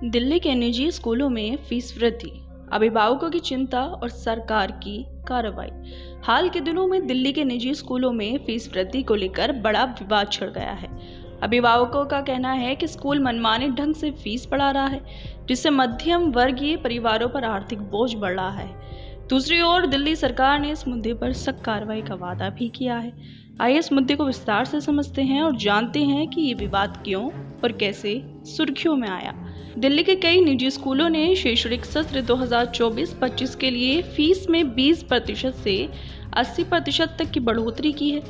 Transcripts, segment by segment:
दिल्ली के निजी स्कूलों में फीस वृद्धि, अभिभावकों की चिंता और सरकार की कार्रवाई। हाल के दिनों में दिल्ली के निजी स्कूलों में फीस वृद्धि को लेकर बड़ा विवाद छिड़ गया है। अभिभावकों का कहना है कि स्कूल मनमाने ढंग से फीस बढ़ा रहा है, जिससे मध्यम वर्गीय परिवारों पर आर्थिक बोझ बढ़ रहा है। दूसरी ओर दिल्ली सरकार ने इस मुद्दे पर सख्त कार्रवाई का वादा भी किया है। आइए इस मुद्दे को विस्तार से समझते हैं और जानते हैं कि ये विवाद क्यों और कैसे सुर्खियों में आया। दिल्ली के कई निजी स्कूलों ने शैक्षणिक सत्र 2024-25 के लिए फीस में 20% से 80% तक की बढ़ोतरी की है।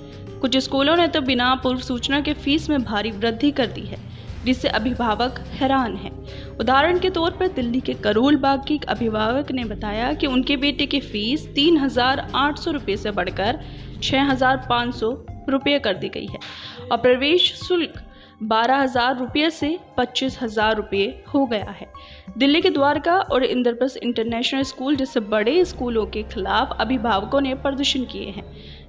कुछ स्कूलों ने तो बिना पूर्व सूचना के फीस में भारी वृद्धि कर दी है, जिससे अभिभावक हैरान हैं। उदाहरण के तौर पर दिल्ली के करोल बाग के एक अभिभावक ने बताया कि उनके बेटे की फीस 3,800 रुपये से बढ़कर 6,500 रुपये कर दी गई है और प्रवेश शुल्क 12,000 रुपये से 25,000 रुपये हो गया है। दिल्ली के द्वारका और इंद्रप्रस्थ इंटरनेशनल स्कूल जैसे बड़े स्कूलों के खिलाफ अभिभावकों ने प्रदर्शन किए हैं,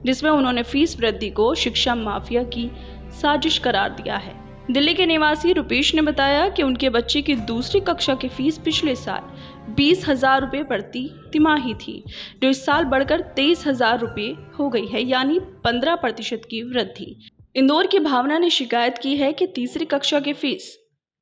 जिसमें उन्होंने फीस वृद्धि को शिक्षा माफिया की साजिश करार दिया है। दिल्ली के निवासी रुपेश ने बताया कि उनके बच्चे की दूसरी कक्षा की फीस पिछले साल 20,000 रुपये प्रति तिमाही थी, जो इस साल बढ़कर 23,000 रुपये हो गई है, यानी 15% की वृद्धि। इंदौर की भावना ने शिकायत की है कि तीसरी कक्षा की फीस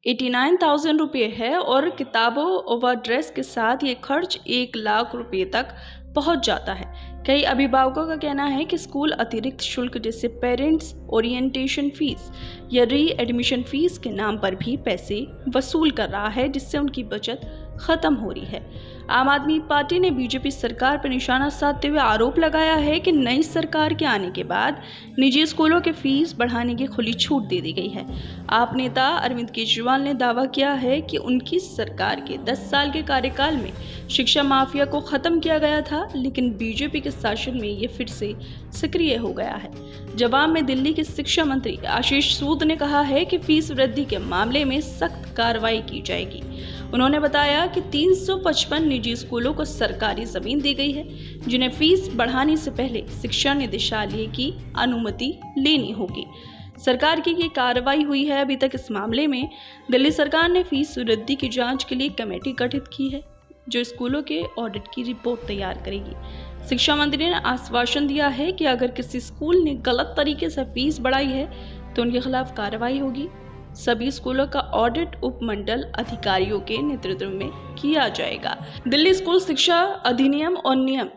89,000 रुपये है और किताबों और ड्रेस के साथ ये खर्च 1 लाख रुपये तक पहुंच जाता है। कई अभिभावकों का कहना है कि स्कूल अतिरिक्त शुल्क जैसे पेरेंट्स ओरिएंटेशन फीस या री एडमिशन फीस के नाम पर भी पैसे वसूल कर रहा है, जिससे उनकी बचत खत्म हो रही है। आम आदमी पार्टी ने बीजेपी सरकार पर निशाना साधते हुए आरोप लगाया है कि नई सरकार के आने के बाद निजी स्कूलों के फीस बढ़ाने की खुली छूट दे दी गई है। आप नेता अरविंद केजरीवाल ने दावा किया है कि उनकी सरकार के 10 साल के कार्यकाल में शिक्षा माफिया को खत्म किया गया था, लेकिन बीजेपी के शासन में ये फिर से सक्रिय हो गया है। जवाब में दिल्ली के शिक्षा मंत्री आशीष सूद ने कहा है कि फीस वृद्धि के मामले में सख्त कार्रवाई की जाएगी। उन्होंने बताया कि 355 निजी स्कूलों को सरकारी जमीन दी गई है, जिन्हें फीस बढ़ाने से पहले शिक्षा निदेशालय की अनुमति लेनी होगी। सरकार की ये कार्रवाई हुई है। अभी तक इस मामले में दिल्ली सरकार ने फीस वृद्धि की जांच के लिए कमेटी गठित की है, जो स्कूलों के ऑडिट की रिपोर्ट तैयार करेगी। शिक्षा मंत्री ने आश्वासन दिया है कि अगर किसी स्कूल ने गलत तरीके से फीस बढ़ाई है तो उनके खिलाफ कार्रवाई होगी। सभी स्कूलों का ऑडिट उपमंडल अधिकारियों के नेतृत्व में किया जाएगा। दिल्ली स्कूल शिक्षा अधिनियम और नियम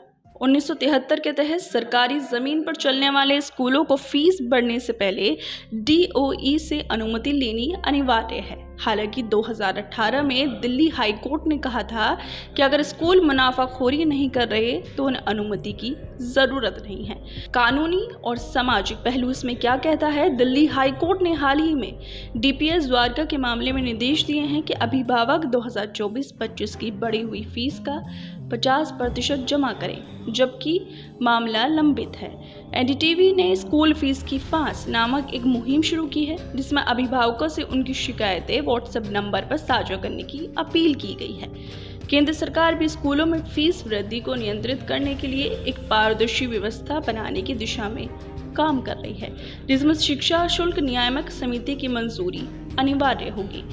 1973 के तहत सरकारी जमीन पर चलने वाले स्कूलों को फीस बढ़ने से पहले DOE से अनुमति लेनी अनिवार्य है। हालांकि 2018 में दिल्ली हाई कोर्ट ने कहा था कि अगर स्कूल मुनाफाखोरी नहीं कर रहे तो उन्हें अनुमति की जरूरत नहीं है। कानूनी और सामाजिक पहलू इसमें क्या कहता है? दिल्ली हाई कोर्ट ने हाल ही में DPS द्वारका के मामले में निर्देश दिए हैं कि अभिभावक 2024-25 की बढ़ी हुई फीस का 50% जमा करें, जबकि मामला लंबित है। NDTV ने स्कूल फीस की फांस नामक एक मुहिम शुरू की है, जिसमें अभिभावकों से उनकी शिकायतें व्हाट्सएप नंबर पर साझा करने की अपील की गई है। केंद्र सरकार भी स्कूलों में फीस वृद्धि को नियंत्रित करने के लिए एक पारदर्शी व्यवस्था बनाने की दिशा में काम कर रही है, जिसमें शिक्षा शुल्क नियामक समिति की मंजूरी अनिवार्य होगी।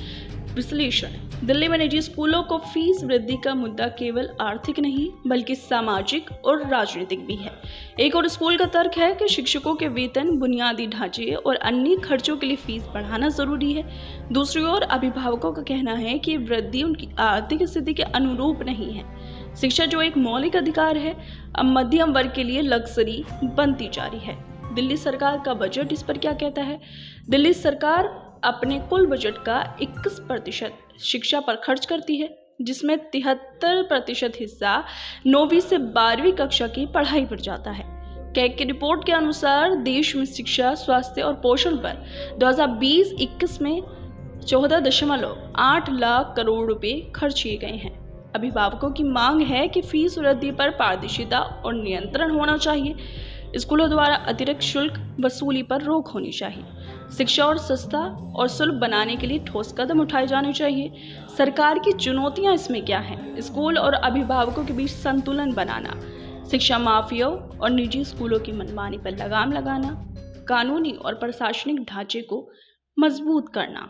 विश्लेषण: दिल्ली में निजी स्कूलों को फीस वृद्धि का मुद्दा केवल आर्थिक नहीं बल्कि सामाजिक और राजनीतिक भी है। एक और स्कूल का तर्क है कि शिक्षकों के वेतन, बुनियादी ढांचे और अन्य खर्चों के लिए फीस बढ़ाना जरूरी है। दूसरी ओर अभिभावकों का कहना है कि वृद्धि उनकी आर्थिक स्थिति के अनुरूप नहीं है। शिक्षा जो एक मौलिक अधिकार है, अब मध्यम वर्ग के लिए लग्जरी बनती जा रही है। दिल्ली सरकार का बजट इस पर क्या कहता है? दिल्ली सरकार अपने कुल बजट का 21% शिक्षा पर खर्च करती है, जिसमें 73% हिस्सा 9वीं से 12वीं कक्षा की पढ़ाई पर जाता है। कैग की रिपोर्ट के अनुसार देश में शिक्षा, स्वास्थ्य और पोषण पर 2020-21 में 14.8 लाख करोड़ रुपए खर्च किए गए हैं। अभिभावकों की मांग है कि फीस वृद्धि पर पारदर्शिता और नियंत्रण होना चाहिए। स्कूलों द्वारा अतिरिक्त शुल्क वसूली पर रोक होनी चाहिए। शिक्षा और सस्ता और सुलभ बनाने के लिए ठोस कदम उठाए जाने चाहिए। सरकार की चुनौतियां इसमें क्या हैं? स्कूल और अभिभावकों के बीच संतुलन बनाना, शिक्षा माफियाओं और निजी स्कूलों की मनमानी पर लगाम लगाना, कानूनी और प्रशासनिक ढांचे को मजबूत करना।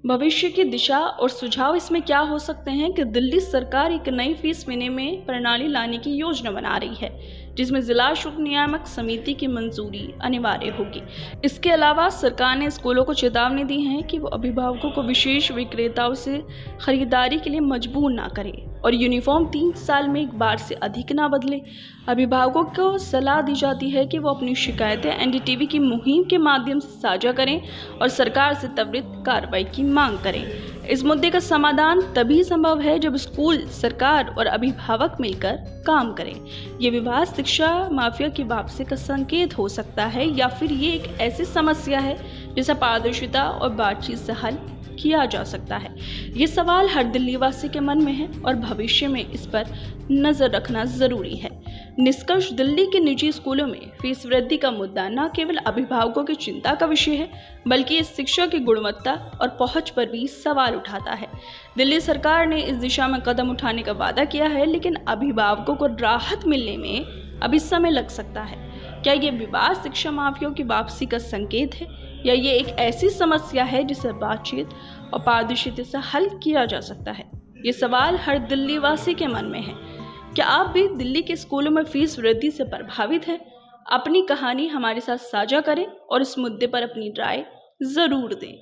भविष्य की दिशा और सुझाव इसमें क्या हो सकते हैं कि दिल्ली सरकार एक नई फीस विनिमय प्रणाली लाने की योजना बना रही है, जिसमें जिला शुल्क नियामक समिति की मंजूरी अनिवार्य होगी। इसके अलावा सरकार ने स्कूलों को चेतावनी दी है कि वो अभिभावकों को विशेष विक्रेताओं से खरीदारी के लिए मजबूर ना करे और यूनिफॉर्म 3 साल में एक बार से अधिक ना बदले। अभिभावकों को सलाह दी जाती है कि वो अपनी शिकायतें एनडीटीवी की मुहिम के माध्यम से साझा करें और सरकार से त्वरित कार्रवाई की मांग करें। इस मुद्दे का समाधान तभी संभव है जब स्कूल, सरकार और अभिभावक मिलकर काम करें। ये विवाद शिक्षा माफिया की वापसी का संकेत हो सकता है या फिर ये एक ऐसी समस्या है जिसे पारदर्शिता और बातचीत से हल किया जा सकता है। ये सवाल हर दिल्ली वासी के मन में है और भविष्य में इस पर नजर रखना जरूरी है। निष्कर्ष, दिल्ली के निजी स्कूलों में फीस वृद्धि का मुद्दा न केवल अभिभावकों की चिंता का विषय है, बल्कि इस शिक्षा की गुणवत्ता और पहुंच पर भी सवाल उठाता है। दिल्ली सरकार ने इस दिशा में कदम उठाने का वादा किया है, लेकिन अभिभावकों को राहत मिलने में अभी समय लग सकता है। क्या ये विवाद शिक्षा माफियाओं की वापसी का संकेत है या ये एक ऐसी समस्या है जिसे बातचीत और पारदर्शिता से हल किया जा सकता है? ये सवाल हर दिल्ली वासी के मन में है। क्या आप भी दिल्ली के स्कूलों में फीस वृद्धि से प्रभावित हैं? अपनी कहानी हमारे साथ साझा करें और इस मुद्दे पर अपनी राय जरूर दें।